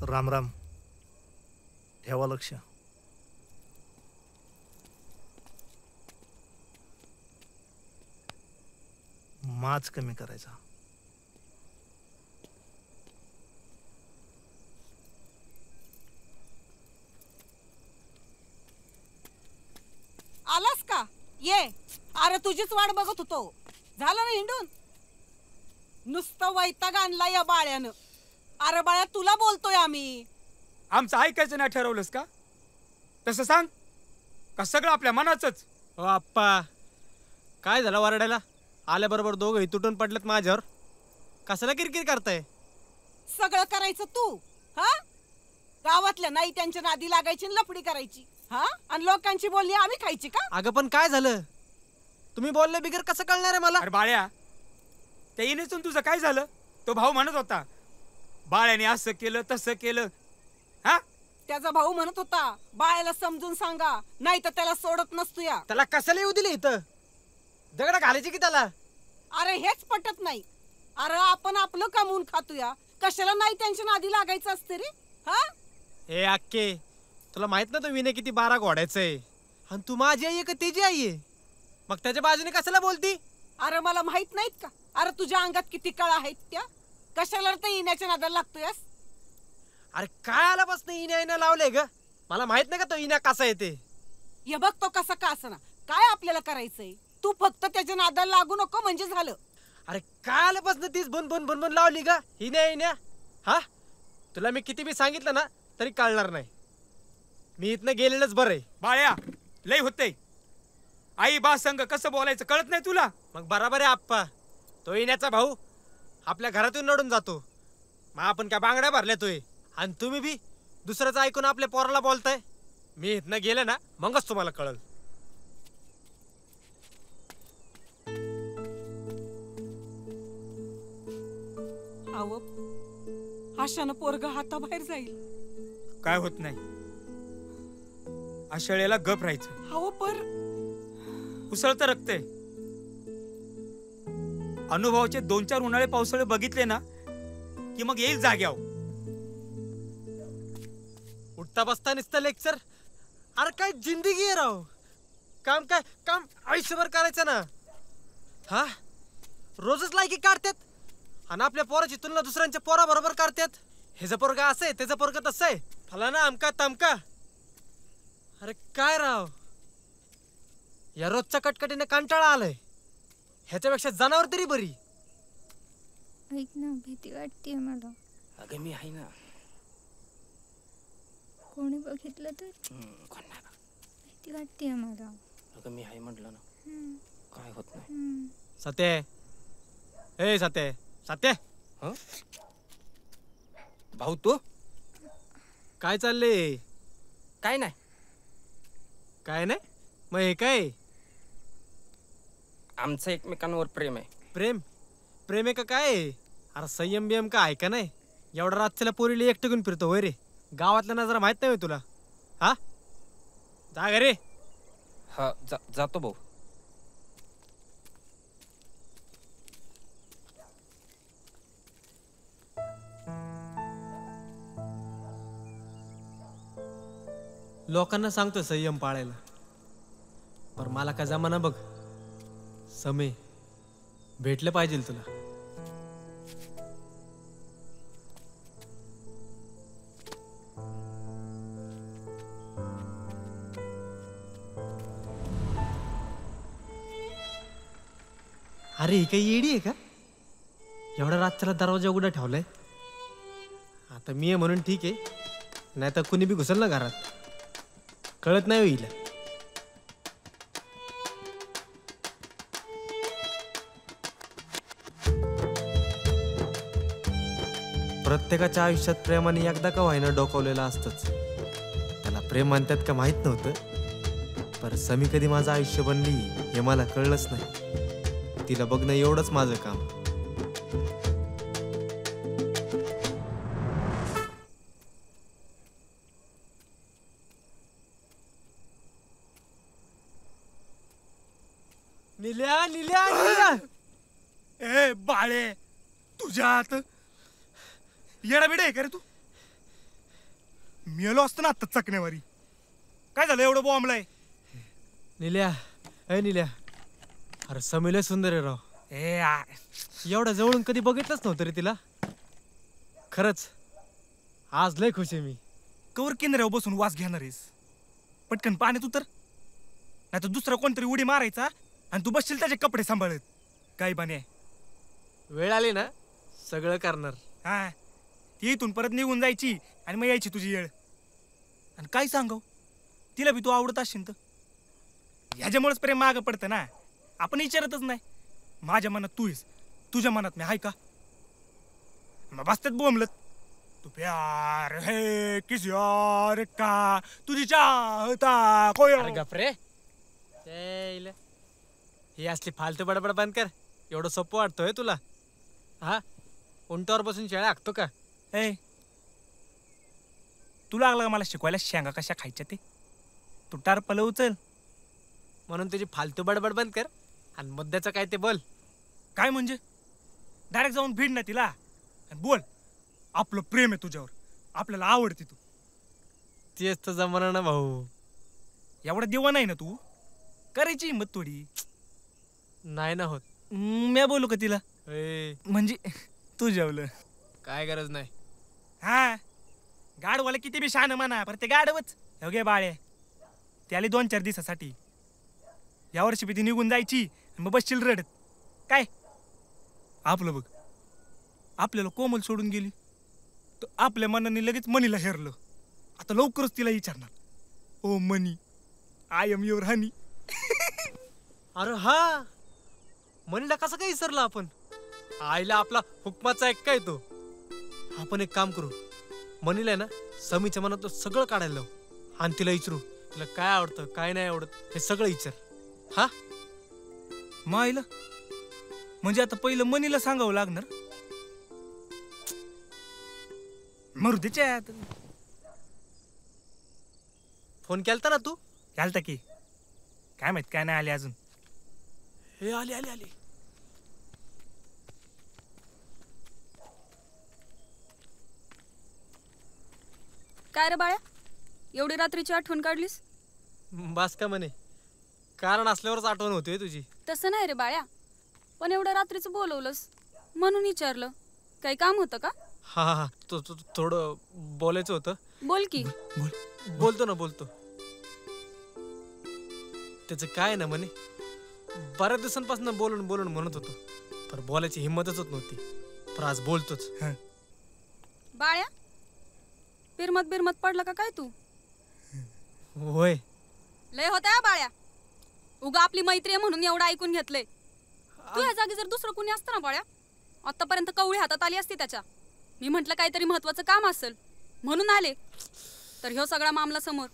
राम राम. ठेवा लक्ष. माच कमी करायचा. आलास का? ये. अरे तुझीच वाट बघत होतो. झालं ना हिंडून? नुसतं वैताग आणला या बाळ्यानं. अरे बाळ्या तुला बोलतोय आम्ही. आमचं ऐकायचं नाही ठरवलंस का? तसं सांग. का सगळं आपल्या मनाचंच? ओ आप्पा, काय झालं वरडायला? आल्याबरोबर दोघंही तुटून पडलेत माझ्यावर. कशाला किरकिर करताय? सगळं करायचं तू. हा, गावातल्या नाही त्यांच्या नादी लागायची आणि लफडी करायची. हा, आणि लोकांची बोलणी आम्ही खायची का? अगं पण काय झालं? तुम्ही बोलले बिगर कसं कळणार आहे मला? अरे बाळ्या, त्या येण्यातून तुझं काय झालं? तो भाऊ म्हणत होता बाळ्याने असं केलं तसं केलं. हा, त्याचा भाऊ म्हणत होता बाळ्याला समजून सांगा नाही तर त्याला सोडत नसतो या. त्याला कशाला येऊ दिले इथं? दगड घालायची की त्याला? अरे हेच पटत नाही. अरे आपण आपलं कमवून खातोया, कशाला नाही त्यांच्या नादी लागायचं असते रे? हा, हे अक्के, तुला माहित ना तो विनय किती 12 घोड्याचं आहे. आणि तू माझी आई आहे का त्याची आई आहे? मग त्याच्या बाजूने कशाला बोलती? अरे मला माहित नाहीत का? अरे तुझ्या अंगात किती कळा आहेत त्या? कशाला ते येण्याच्या नादाला लागतोयस? अरे काय आल्यापासून इन्या लावले ग? मला माहित नाही का तो इन्या कसा येते? हे बघ तो कसा का असना, काय आपल्याला करायचंय? तू फक्त त्याच्या नादाला लागू नको म्हणजे झालं. अरे काय आल्यापासून तीच बन बन बन बन लावली का इन्या? हा, तुला मी किती बी सांगितलं ना तरी कळणार नाही. मी इथनं गेलेलंच बरं आहे. बाळ्या, लय होते. आई बा संग कसं बोलायचं कळत नाही तुला? मग बराबर आहे आप्पा. तो इन्याचा भाऊ आपल्या घरातून नडून जातो, मग आपण काय बांगड्या भरल्या तोय? आणि तुम्ही बी दुसऱ्याचं ऐकून आपल्या पोराला बोलताय. मी इथनं गेलं ना मगच तुम्हाला कळल. अव आशानं पोरग हाताबाहेर जाईल. काय होत नाही. अशा वेळेला गप राहायचं. अहो पर उसळतं रक्त आहे. अनुभवाचे 2-4 उन्हाळे पावसाळे बघितले ना की मग येईल जाग्यावर. उठता बसता नुसतं लेक्चर. अरे काय जिंदगी आहे राव. काम काय काम आयुष्यभर करायचं ना. हा, रोजच लायकी काढतात आणि आपल्या पोराची तुलना दुसऱ्यांच्या पोरा बरोबर करतात. ह्याचं पोरगा असं आहे, त्याचं पोरगा तसं आहे, फलाना अमका तमका. अरे काय राव, या रोजच्या कटकटीने कंटाळा आलाय. ह्याच्यापेक्षा जनावर तरी बरी. ऐक ना, भीती वाटते मला. अगं मी आहे ना. कोणी बघितलं तर? कोण नाही बघ. भीती वाटते मला. अगं मी आहे म्हटलं ना, काय होत नाही. सत्य, ए सत्य सत्य. भाऊ तू काय चाललंय? काय नाही. काय नाही मग हे काय? आमचं एकमेकांवर प्रेम आहे. प्रेम? प्रेम आहे का काय? अरे संयम बियम का आहे का नाही? एवढा रातच्याला पोरीला एकटं घेऊन फिरतो होय रे? गावातल्या नजरा माहित नाही तुला? हा, जा घरी. हा जातो भाऊ. लोकांना सांगतो संयम पाळायला, पर मला काय जमाना बघ. समय भेटलं पाहिजे तुला. अरे ही काही येडी आहे का? एवढ्या रातच्याला दरवाजा उघडा ठेवलाय. आता मी आहे म्हणून ठीक आहे, नाही तर कुणी बी घुसल ना घरात. कळत नाही होईल. प्रत्येकाच्या आयुष्यात प्रेमाने एकदा का व्हायना डोकावलेलं असतंच. त्याला प्रेम म्हणतात का माहित नव्हतं, पर समी कधी माझं आयुष्य बनली हे मला कळलंच नाही. तिला बघणं एवढंच माझं काम. निल्या निल्या निल्या. ए बाळे, तुझ्या हात येडा बिडा आहे का रे तू? मेलो असतो ना आता चकण्यावारी. काय झालं एवढं बॉम्बलाय? निल्या, अय निल्या, अरे समी लय सुंदर आहे राव. एवढ्या जवळून कधी बघितलंच नव्हतं रे तिला. खरंच आज लय खुश आहे मी. कवर किनाऱ्यावर बसून वास घेणार आहेस? पटकन पाण्यात उतर, नाही तर दुसरा कोणतरी उडी मारायचा आणि तू बसशील त्याचे कपडे सांभाळत. काय बाने, वेळ आली ना सगळं करणार. हा ती इथून परत निघून जायची आणि मग यायची तुझी येळ. आणि काय सांगव, तिला बी तू आवडत असशील तर. ह्याच्यामुळेच प्रेम मागं पडतं ना. आपण विचारतच नाही. माझ्या मनात तू आहेस, तुझ्या मनात मी आहे का? मग बसतात बोंबलत, तू प्यार है किसी और का, तुझी चाहता कोई अरे गपरे, ही असली फालतू बडबड बंद कर. एवढं सोपं वाटतोय तुला? हा, उंटावर बसून शेळ्या हाकतो का? ए, तू लागला का मला शिकवायला शेंगा कशा खायच्या ते? तू टारपलं उचल. म्हणून तुझी फालतू बडबड बंद कर आणि मुद्द्याचं काय ते बोल. काय म्हणजे? डायरेक्ट जाऊन भिड ना तिला आणि बोल, आपलं प्रेम आहे तुझ्यावर, आपल्याला आवडते तू. तेच तर जमाना ना भाऊ. एवढा देवा नाही ना तू, करायची हिंमत थोडी. नाही ना होत. मी बोलू का तिला? म्हणजे तू जेवलं. काय गरज नाही. हा, गाडवाला किती बी शहाणं म्हणा, पर ते गाडवच. घे बाळे, त्याला 2-4 दिवसासाठी. यावर्षी बी ती निघून जायची आणि मग बसशील रडत. काय आपलं बघ, आपल्याला कोमल सोडून गेली तर आपल्या मनाने लगेच मनीला हेरलं. आता लवकरच तिला विचारणार, ओ मनी, आय एम युअर हनी. अरे हा, मनीला कसं काय विसरला आपण? आईला आपला हुकमाचा एक काय तो. आपण एक काम करू, मनीला ना समीच्या मनात सगळं काढायला लावू आणि तिला विचारू तिला काय आवडतं काय नाही आवडत हे सगळं विचार. हा मायला म्हणजे आता पहिलं मनीला सांगावं लागणार. मरू त्याच्यात. फोन केलता ना तू? चालतं की, काय माहित काय नाही आले अजून. हे आली आली आली. काय रे बाळ्या, एवढी रात्रीची आठवण काढलीस? बास का म्हणे, कारण असल्यावरच आठवण होते तुझी. तसं नाही रे बाळ्या, पण एवढं रात्रीचं बोलवलंस म्हणून विचारलं. काही काम होतं का? हा हा, थोडं बोलायचं होतं. बोल की. बोलतो ना बोलतो. त्याचं काय ना म्हणे, बऱ्याच दिवसांपासून बोलून बोलून म्हणत होतो, पण बोलायची हिंमतच होत नव्हती. पण आज बोलतोच. बाळ्या, बिरमत पडला का काय तू? होय. लय होता बाळ्या, उगा आपली मैत्री आहे म्हणून एवढं ऐकून घेतलंय. तू या जागी जर दुसरं कोणी असतं ना बाळ्या, आतापर्यंत कवळी हातात आली असती त्याच्या. मी म्हंटल काहीतरी महत्वाचं काम असेल म्हणून आले, तर ह्यो सगळा मामला समोर.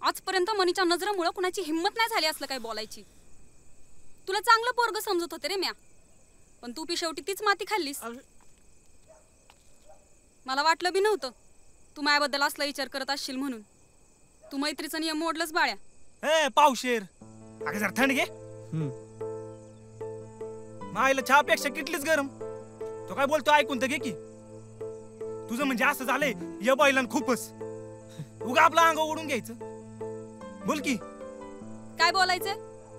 आजपर्यंत मनीच्या नजरेमुळे कुणाची हिंमत नाही झाली असलं काही बोलायची. तुला चांगलं पोरग समजत होते रे म्या, पण तू बी शेवटी तीच माती खाल्लीस. मला वाटलं बी नव्हतं तू माझ्याबद्दल असला विचार करत असशील म्हणून. तू मैत्रीचा नियम मोडलंस बाळ्या. ए पावशेर, अगं जरा थंड घे. मायला चहापेक्षा किटलीच गरम. तो काय बोलतो ऐकून तर घे की. तुझं म्हणजे असं झालंय या बैलान खूपच. उगा आपलं अंग ओढून घ्यायचं. बोल की. काय बोलायचंय?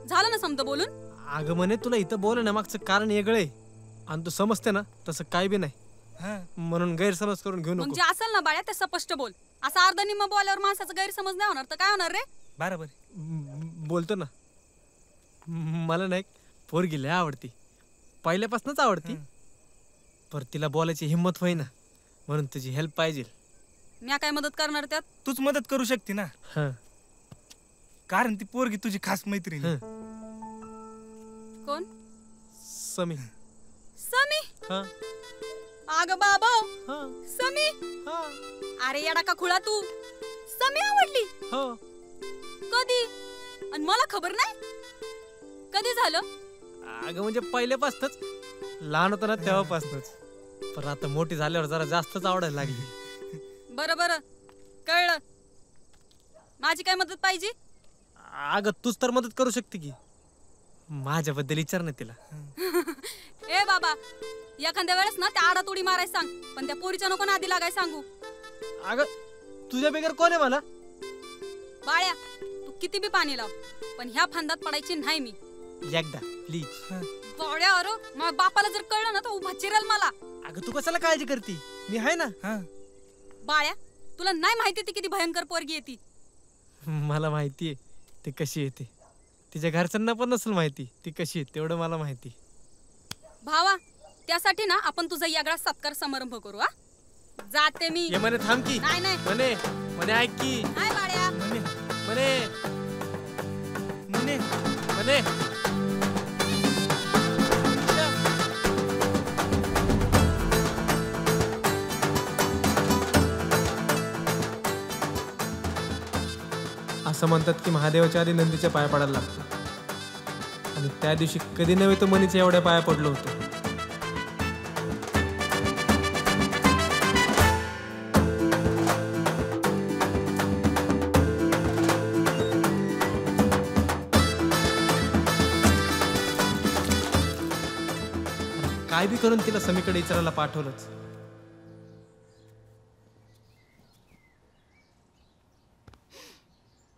झालं ना समजा बोलून. अगं म्हणे तुला इथं बोलण्यामागचं कारण वेगळंय आणि तू समजते ना तसं काय बी नाही, म्हणून गैरसमज करून घेऊ नको. म्हणजे असेल ना बाळ्या ते स्पष्ट बोल. असा अर्धा निम्मा बोलल्यावर माणसाचा गैरसमज नाही होणार तर काय होणार रे? बरोबर बोलतो ना. मला नाही पोरगी लय आवडती, पहिल्यापासूनच आवडती, पर तिला बोलायची हिंमत होईना, म्हणून तुझी हेल्प पाहिजे. मी काय मदत करणार त्यात? तूच मदत करू शकते ना, कारण ती पोरगी तुझी खास मैत्रीण. कोण? समी. समी? अगं बाबा, समी? अरे येडा का खुळा तू? समी आवडली? कधी? आणि मला खबर नाही? कधी झालं? अगं म्हणजे पहिल्यापासूनच, लहान होतं ना तेव्हापासूनच, पण आता मोठी झाल्यावर जरा जास्तच आवडायला लागली. बरं बरं कळलं. माझी काय मदत पाहिजे? अगं तूच तर मदत करू शकते की. माझ्याबद्दल विचार ना तिला. ए बाबा, एखाद्या वेळेस ना त्या आडात उडी मारायला सांग, पण त्या पोरीच्या नको आधी लागाय सांगू. अगं तुझ्या बेगर कोण आहे मला? बाळ्या तू किती बी पाणी लाव पण ह्या फांदात पडायची नाही मी. एकदा प्लीज. बाळ्या अरे माझ्या बापाला जर कळलं ना तर उभा चिरेल मला. अगं तू कशाला काळजी करती? मी आहे ना. बाळ्या तुला नाही माहिती ती किती भयंकर पोरगी येते. मला माहितीये ती कशी येते. तिच्या घरच्यांना पण नसेल माहिती ती कशी येते, तेवढं मला माहिती. भावा त्यासाठी ना आपण तुझा यागळा सत्कार समारंभ करू. हा जाते मी. ये म्हणे थांब की. नाही नाही म्हणे म्हणे ऐक की. नाही बाळ्या. म्हणे म्हणे म्हणे म्हणे असं म्हणतात की महादेवाच्या आधी नंदीच्या पाया पडायला लागतं आणि त्या दिवशी कधी नव्हे तो मनीच्या एवढ्या पाया पडलो होतो. काय बी करून तिला समीकडे विचारायला पाठवलंच.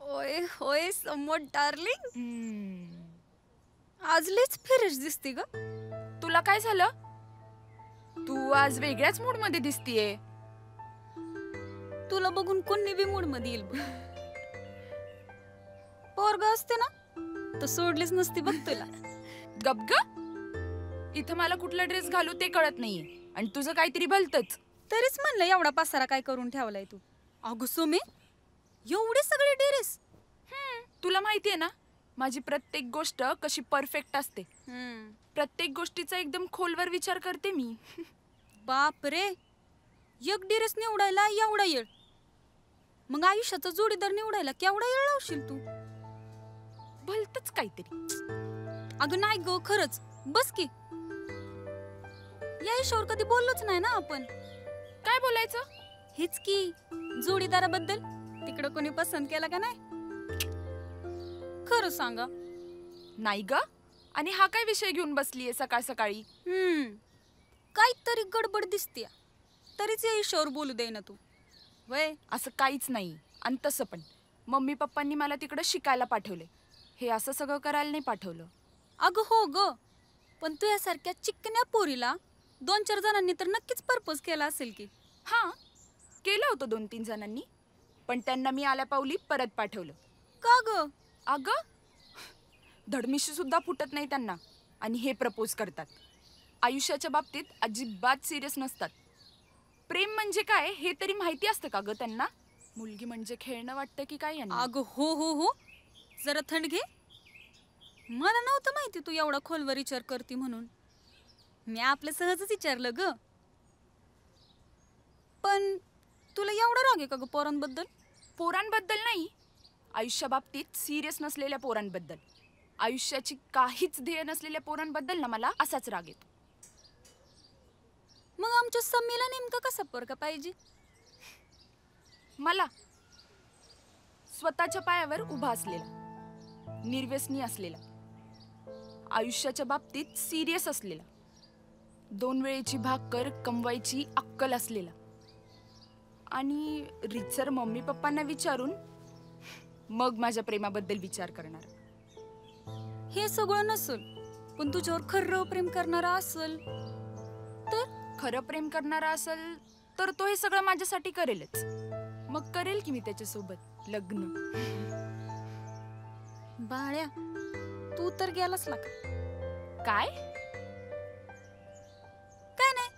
ओय होय समोर डार्लिंग. आज लयच फ्रेश दिसते ग. तुला काय झालं? तू आज वेगळ्याच मूड मध्ये दिसतीये. तुला बघून कोणी बी मूड मध्ये येईल बघ. पोरग असते ना तर सोडलीच नसती बघ तुला. गप ग. इथं मला कुठला ड्रेस घालू ते कळत नाहीये आणि तुझं काहीतरी भलतच. तरीच म्हणलं एवढा पसारा काय करून ठेवलाय तू. अगं सुमे एवढे सगळे ड्रेस. तुला माहितीये ना माझी प्रत्येक गोष्ट कशी परफेक्ट असते. प्रत्येक गोष्टीचा एकदम खोलवर विचार करते मी. बाप रे एक ड्रेस निवडायला एवढा येळ. मग आयुष्याचा जोडीदार निवडायला केवढा येळ लावशील तू. भलतच काहीतरी. अगं नाही ग खरंच. बस की. या ईश्वर कधी बोललोच नाही ना आपण. काय बोलायचं? हेच की जोडीदाराबद्दल. तिकडं कोणी पसंत केला का नाही खरं सांगा. नाही ग. आणि हा काय विषय घेऊन बसलीये सकाळ सकाळी? काहीतरी गडबड दिसते तरीच या ईश्वर बोलू दे ना तू. वय असं काहीच नाही. आणि तसं पण मम्मी पप्पांनी मला तिकडं शिकायला पाठवले. हे असं सगळं करायला नाही पाठवलं. अगं हो ग पण तू यासारख्या चिकन्या पोरीला 2-4 जणांनी तर नक्कीच प्रपोज केला असेल की. हा केलं होतं 2-3 जणांनी पण त्यांना मी आल्या पावली परत पाठवलं. का ग? अगं धडमिशी सुद्धा फुटत नाही त्यांना आणि हे प्रपोज करतात. आयुष्याच्या बाबतीत अजिबात सिरियस नसतात. प्रेम म्हणजे काय हे तरी माहिती असतं का ग त्यांना? मुलगी म्हणजे खेळणं वाटतं की काय यांना? अगं हो हो हो जरा थंड घे. मला नव्हतं माहिती तू एवढा खोलवर विचार करते म्हणून. मी आपलं सहजच विचारलं ग. पण तुला एवढा राग आहे का ग पोरांबद्दल? पोरांबद्दल नाही, आयुष्याबाबतीत सिरियस नसलेल्या पोरांबद्दल. आयुष्याची काहीच ध्येय नसलेल्या पोरांबद्दल ना मला असाच राग येतो. मग आमच्या समीला नेमका कसा पोरगा पाहिजे? मला स्वतःच्या पायावर उभा असलेला, निर्व्यसनी असलेला, आयुष्याच्या बाबतीत सिरियस असलेला, 2 वेळेची भाकर कमवायची अक्कल असलेला आणि रितसर मम्मी पप्पांना विचारून मग माझ्या प्रेमाबद्दल विचार करणार. हे सगळं नसल पण तुझ्यावर खरं प्रेम करणारा असल तर? खरं प्रेम करणारा असेल तर तो हे सगळं माझ्यासाठी करेलच. मग करेल की मी त्याच्यासोबत लग्न. बाळ्या तू तर गेलास ला काय? काय नाही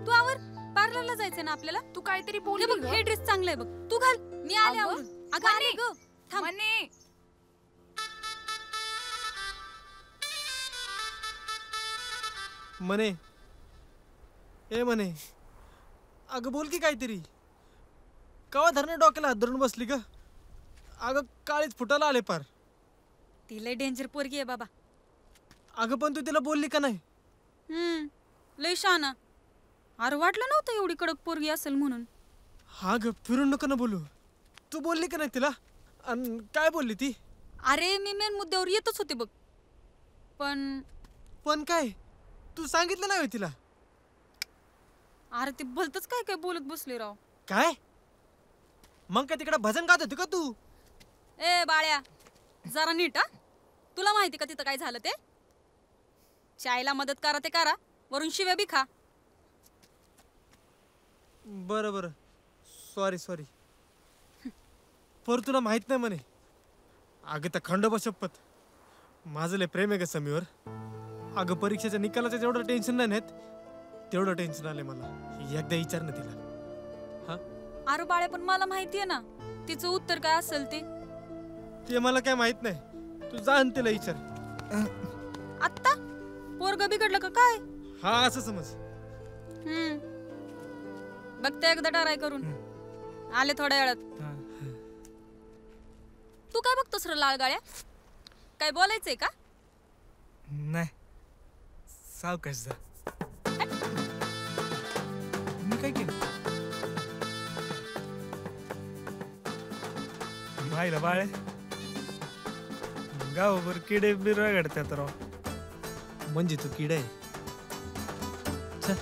तू आवर. पार्लरला जायचंय ना आपल्याला. तू काहीतरी हे बोल बघ हे ड्रेस चांगला आहे बघ तू घाल. मी आले अगं, आवरून. अगं आले ग थांब. मने. म्हणे ए म्हणे अगं बोल की काहीतरी. कवा धरणं डोक्याला हात धरून बसली ग. अगं काळीच फुटायला आले पार. ती लय डेंजर पोरगी आहे बाबा. अगं पण तू तिला बोलली का नाही? लय शाना. अरे वाटलं नव्हतं एवढी कडक पोरगी असेल म्हणून. हा ग फिरून नको ना बोलू. तू बोलली का नाही तिला? आणि काय बोलली ती? अरे मी मेन मुद्द्यावर येतच होते बघ. पण काय तू सांगितलं नाही तिला? अरे ते भलतच काय काय बोलत बसले राव. काय? मग काय तिकडे भजन गात होती का तू? ए बाळ्या जरा नीट हा. तुला माहिती का तिथं काय झालं ते? चायला मदत करा ते करा, वरून शिव्या बी खा. बरं बरं, सॉरी. पर तुला माहित नाही म्हणे. अगं त्या खंडोबा शपथ, माझं लय प्रेम आहे का समीवर. अगं परीक्षेच्या निकालाचं जेवढं टेन्शन नाही नेत तेवढं टेन्शन आलंय मला. एकदा विचार ना तिला. अरे बाळ्या पण मला माहितीये ना तिचं उत्तर काय असेल ते. ते मला काय माहित नाही, तू जा आणि तिला विचार. आत्ता पोरग बिघडलं का काय? हा असं समज. बघते एकदा ट्राय करून. आले थोड्या वेळात. तू काय बघतोस रे लाल गाळ्या? काय बोलायचंय का? नाही, सावकाश जा. मी काय केलं? पाहिलं बाळे, गावभर किडे बिरगडतात राव. म्हणजे तू किडा आहे. चल.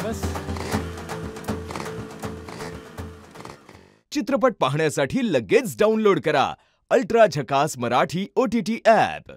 बस. चित्रपट पाहण्यासाठी लगेच डाउनलोड करा अल्ट्रा झकास मराठी OTT ॲप.